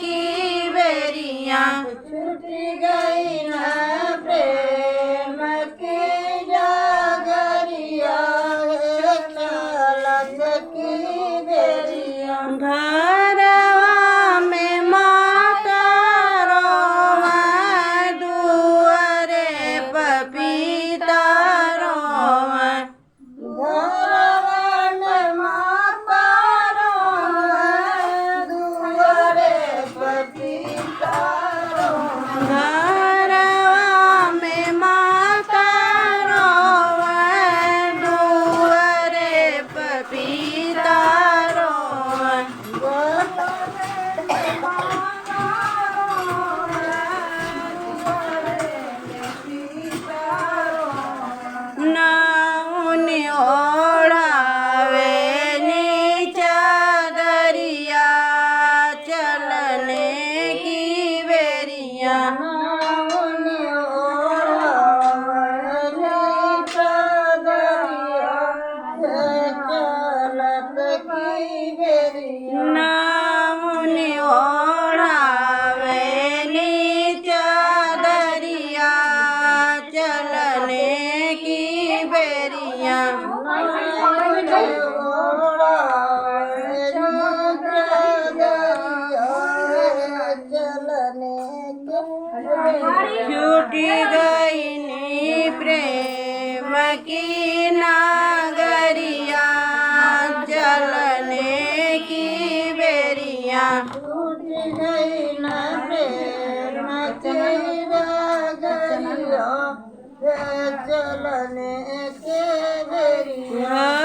की बेरियां छूट गई न प्रेम की डगरिया चलत की बेरिया घरवा में माता रोवै दुआरे पपीता रोवै घरवा में माता रोवै दुआरे पपीता रोवै घरवा में माता रोवै दुआरे पपीता रोवै नाउन ओढ़ावे नीचा दरिया चलने की बेरिया नाउन ओढ़ावे नीचा दरिया चलने की बेरिया छूट गई नी प्रेम की नागरिया चलने की बेरिया छूट गई न प्रेम की डगरिया चलने के बेरिया